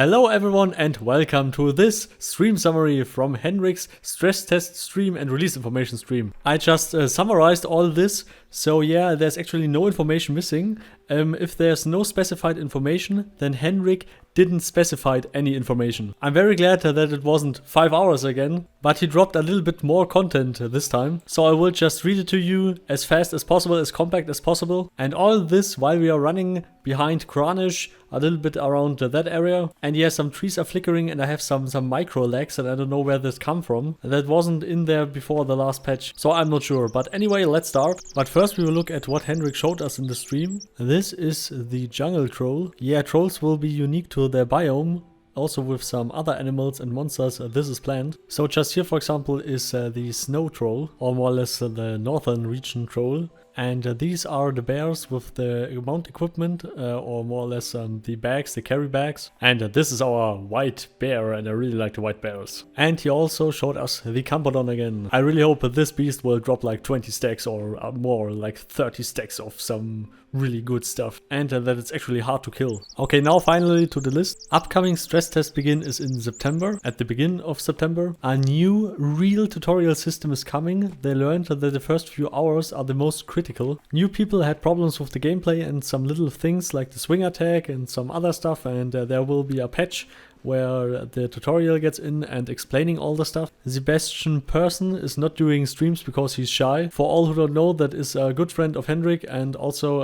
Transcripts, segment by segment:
Hello everyone and welcome to this stream summary from Henrik's stress test stream and release information stream. I just summarized all this, so yeah, there's actually no information missing. If there's no specified information, then Henrik didn't specify any information. I'm very glad that it wasn't 5 hours again, but he dropped a little bit more content this time. So I will just read it to you as fast as possible, as compact as possible. And all this while we are running behind Kranish, a little bit around that area. And yeah, some trees are flickering and I have some micro lags and I don't know where this come from. That wasn't in there before the last patch, so I'm not sure. But anyway, let's start. But first we will look at what Henrik showed us in the stream. This is the jungle troll. Yeah, trolls will be unique to their biome. Also with some other animals and monsters, this is planned. So just here, for example, is the snow troll, or more or less the northern region troll. And these are the bears with the mount equipment, or more or less the bags, the carry bags. And this is our white bear, and I really like the white bears. And he also showed us the Campodon again. I really hope that this beast will drop like 20 stacks or more, like 30 stacks of some really good stuff. And that it's actually hard to kill. Okay, now finally to the list. Upcoming stress test begin is in September, at the beginning of September. A new real tutorial system is coming. They learned that the first few hours are the most critical. New people had problems with the gameplay and some little things like the swing attack and some other stuff, and there will be a patch where the tutorial gets in and explaining all the stuff. Sebastian Person is not doing streams because he's shy. For all who don't know, that is a good friend of Henrik and also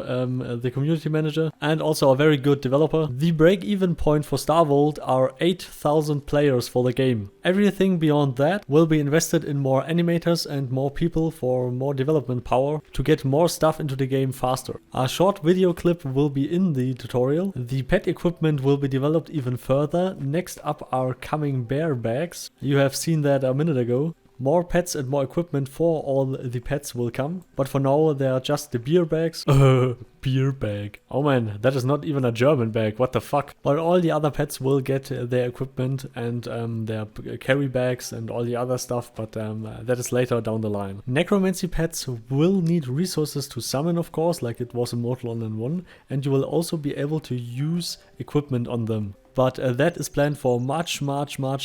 the community manager and also a very good developer. The break-even point for Starvolt are 8,000 players for the game. Everything beyond that will be invested in more animators and more people for more development power to get more stuff into the game faster. A short video clip will be in the tutorial. The pet equipment will be developed even further. Next up are coming bear bags. You have seen that a minute ago. More pets and more equipment for all the pets will come. But for now they are just the beer bags. Beer bag. Oh man, that is not even a German bag. What the fuck? But all the other pets will get their equipment and their carry bags and all the other stuff. But that is later down the line. Necromancy pets will need resources to summon, of course, like it was in Mortal 1-1. And you will also be able to use equipment on them. But that is planned for much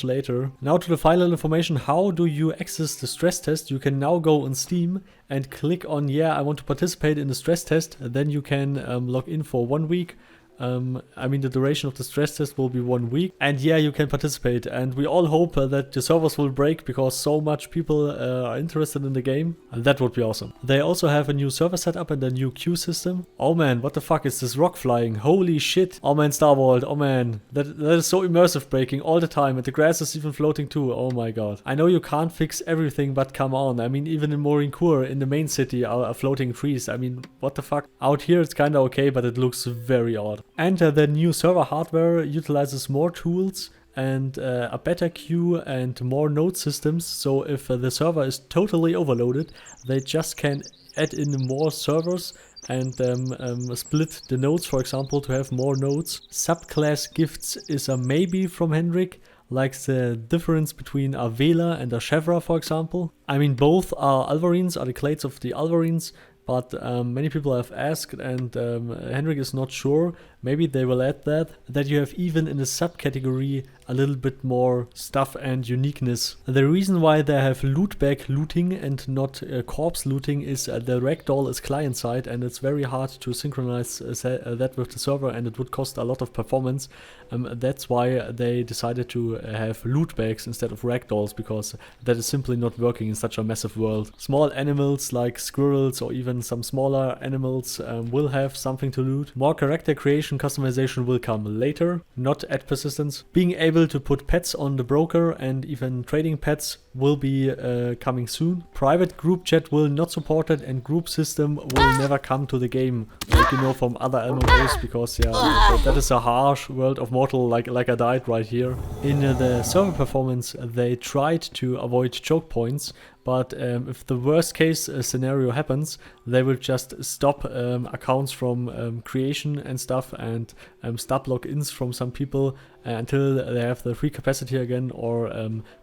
later. Now to the final information. How do you access the stress test? You can now go on Steam and click on, yeah, I want to participate in the stress test. Then you can log in for 1 week. I mean, the duration of the stress test will be 1 week. And yeah, you can participate. And we all hope that the servers will break because so much people are interested in the game. And that would be awesome. They also have a new server setup and a new queue system. Oh man, what the fuck is this rock flying? Holy shit. Oh man, Starvolt. Oh man, that is so immersive breaking all the time. And the grass is even floating too. Oh my god. I know you can't fix everything, but come on. I mean, even in Morincourt, in the main city, are floating trees. I mean, what the fuck? Out here it's kinda okay, but it looks very odd. And the new server hardware utilizes more tools and a better queue and more node systems. So if the server is totally overloaded, they just can add in more servers and split the nodes, for example, to have more nodes. Subclass gifts is a maybe from Henrik, like the difference between a Vela and a Chevra, for example. I mean, both are Alvarines, are the clades of the Alvarines. But many people have asked and Henrik is not sure. Maybe they will add that you have even in the subcategory a little bit more stuff and uniqueness. The reason why they have loot bag looting and not corpse looting is the ragdoll is client side and it's very hard to synchronize that with the server and it would cost a lot of performance. That's why they decided to have loot bags instead of ragdolls, because that is simply not working in such a massive world. Small animals like squirrels or even some smaller animals will have something to loot. More character creation customization will come later, not at persistence. Being able to put pets on the broker and even trading pets will be coming soon. Private group chat will not support it and group system will never come to the game, like you know from other MMOs, because yeah, that is a harsh World of Mortal, like I died right here. In the server performance they tried to avoid choke points, but if the worst case scenario happens, they will just stop accounts from creation and stuff and stop logins from some people until they have the free capacity again, or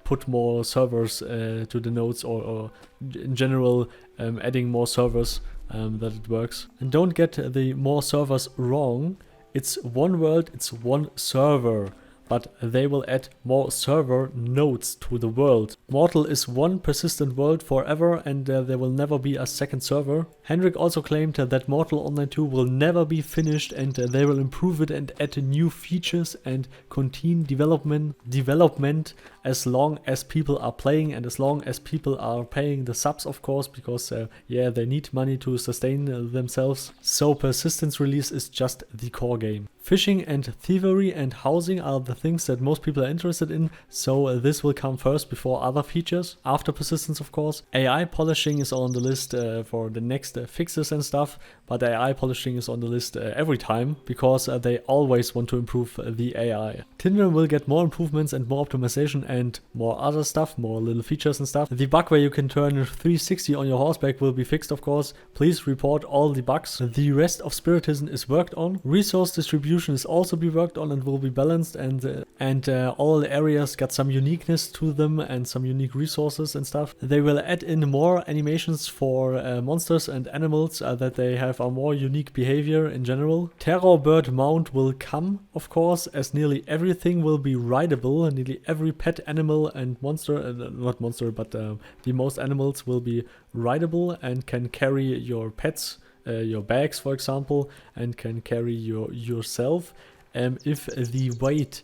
put more servers to the nodes, or in general adding more servers that it works. And don't get the more servers wrong. It's one world, it's one server. but they will add more server nodes to the world. Mortal is one persistent world forever, and there will never be a second server. Henrik also claimed that Mortal Online 2 will never be finished, and they will improve it and add new features and continue development as long as people are playing and as long as people are paying the subs, of course, because yeah, they need money to sustain themselves. So persistence release is just the core game. Fishing and thievery and housing are the things that most people are interested in, so this will come first before other features, after persistence, of course. AI polishing is on the list for the next fixes and stuff, but AI polishing is on the list every time, because they always want to improve the AI. Tinder will get more improvements and more optimization and more other stuff, more little features and stuff. The bug where you can turn 360 on your horseback will be fixed, of course. Please report all the bugs. The rest of Spiritism is worked on. Resource distribution is also be worked on and will be balanced, and all areas got some uniqueness to them and some unique resources and stuff. They will add in more animations for monsters and animals that they have a more unique behavior in general. Terror Bird Mount will come, of course, as nearly everything will be rideable. Nearly every pet animal and monster, not monster, but the most animals will be rideable and can carry your pets, your bags, for example, and can carry yourself if the weight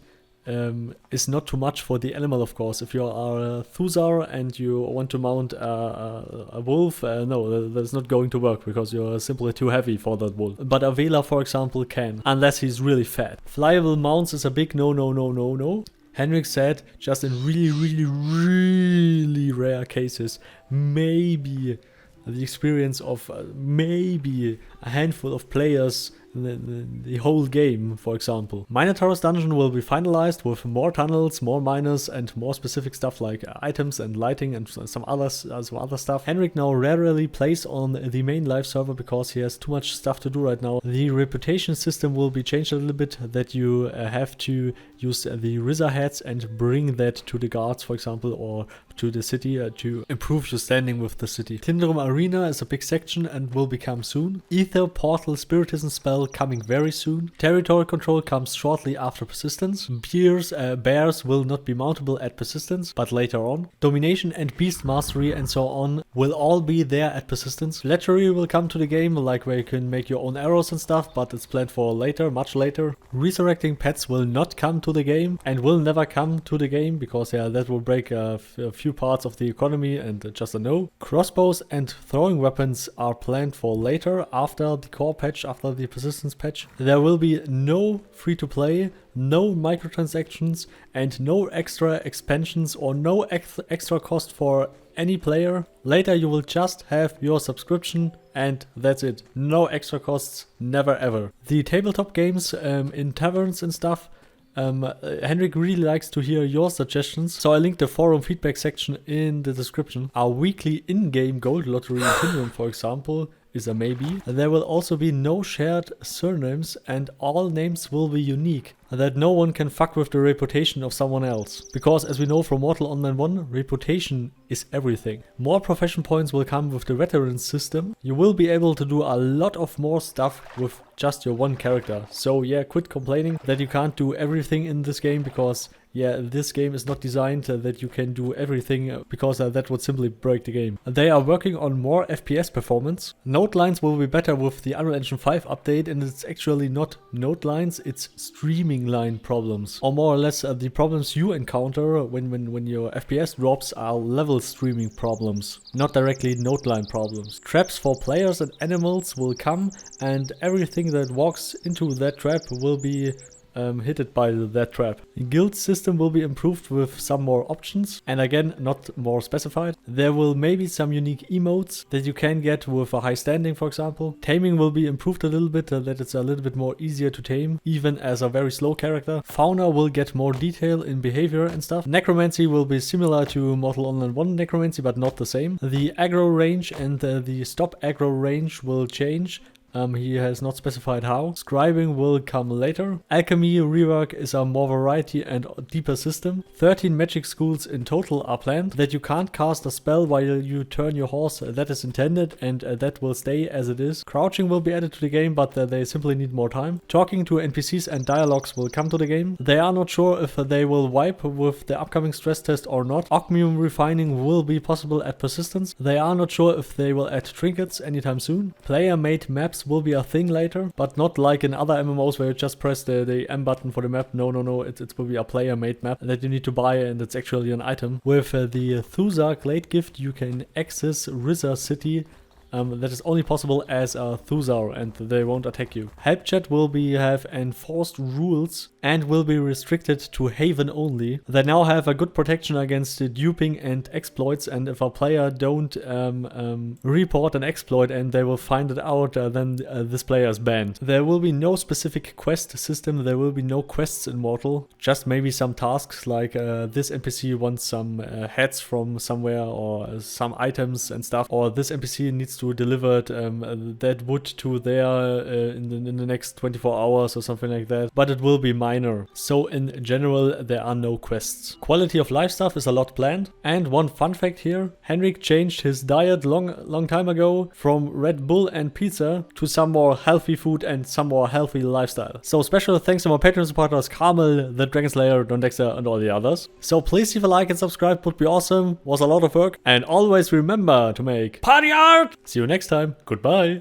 is not too much for the animal, of course. If you are a Thusar and you want to mount a wolf, no, that's not going to work because you're simply too heavy for that wolf. But a Vela, for example, can, unless he's really fat. Flyable mounts is a big no. Henrik said just in really rare cases, maybe the experience of maybe a handful of players the whole game, for example. Minotaur's dungeon will be finalized with more tunnels, more miners, and more specific stuff like items and lighting and some other stuff. Henrik now rarely plays on the main live server because he has too much stuff to do right now. The reputation system will be changed a little bit, that you have to use the Rizza heads and bring that to the guards, for example, or to the city to improve your standing with the city. Tindrum Arena is a big section and will become soon. Ether Portal Spiritism spell coming very soon. Territory control comes shortly after persistence. Bears will not be mountable at persistence, but later on. Domination and beast mastery and so on will all be there at persistence. Lechery will come to the game, like where you can make your own arrows and stuff, but it's planned for later, much later. Resurrecting pets will not come to the game and will never come to the game because yeah, that will break a few parts of the economy and just a no. Crossbows and throwing weapons are planned for later, after the core patch, after the persistence patch. There will be no free-to-play, no microtransactions, and no extra expansions or no extra cost for any player. Later you will just have your subscription and that's it. No extra costs, never ever. The tabletop games in taverns and stuff, Henrik really likes to hear your suggestions, so I linked the forum feedback section in the description. Our weekly in-game gold lottery in Tindrum, for example, is a maybe. There will also be no shared surnames and all names will be unique, that no one can fuck with the reputation of someone else. Because as we know from Mortal Online 1, reputation is everything. More profession points will come with the veteran system. You will be able to do a lot of more stuff with just your one character. So yeah, quit complaining that you can't do everything in this game, because yeah, this game is not designed that you can do everything, because that would simply break the game. They are working on more FPS performance. Node lines will be better with the Unreal Engine 5 update, and it's actually not node lines, it's streaming line problems. Or more or less the problems you encounter when your FPS drops are level streaming problems, not directly node line problems. Traps for players and animals will come, and everything that walks into that trap will be hit by that trap. The guild system will be improved with some more options, and again, not more specified. There will maybe some unique emotes that you can get with a high standing, for example. Taming will be improved a little bit, that it's a little bit more easier to tame, even as a very slow character. Fauna will get more detail in behavior and stuff. Necromancy will be similar to Mortal Online 1 Necromancy, but not the same. The aggro range and the stop aggro range will change. He has not specified how. Scribing will come later. Alchemy rework is a more variety and deeper system. 13 magic schools in total are planned. That you can't cast a spell while you turn your horse, that is intended, and that will stay as it is. Crouching will be added to the game, but they simply need more time. Talking to NPCs and dialogues will come to the game. They are not sure if they will wipe with the upcoming stress test or not. Ocmium refining will be possible at persistence. They are not sure if they will add trinkets anytime soon. Player-made maps will be a thing later, but not like in other MMOs where you just press the M button for the map. No, it will be a player-made map that you need to buy, and it's actually an item. With the Thuza Glade Gift, you can access Rizza City. That is only possible as a Thuzar, and they won't attack you. Help chat will have enforced rules and will be restricted to Haven only. They now have a good protection against duping and exploits, and if a player don't report an exploit and they will find it out, then this player is banned. There will be no specific quest system, there will be no quests in Mortal, just maybe some tasks like this NPC wants some heads from somewhere or some items and stuff, or this NPC needs to deliver that wood to there in the next 24 hours or something like that, but it will be minor. So in general there are no quests. Quality of life stuff is a lot planned. And one fun fact here, Henrik changed his diet long time ago from Red Bull and pizza to some more healthy food and some more healthy lifestyle. So special thanks to my Patreon supporters Carmel, the Dragonslayer, Dexter and all the others. So please leave a like and subscribe, would be awesome, was a lot of work, and always remember to make party art! See you next time, goodbye!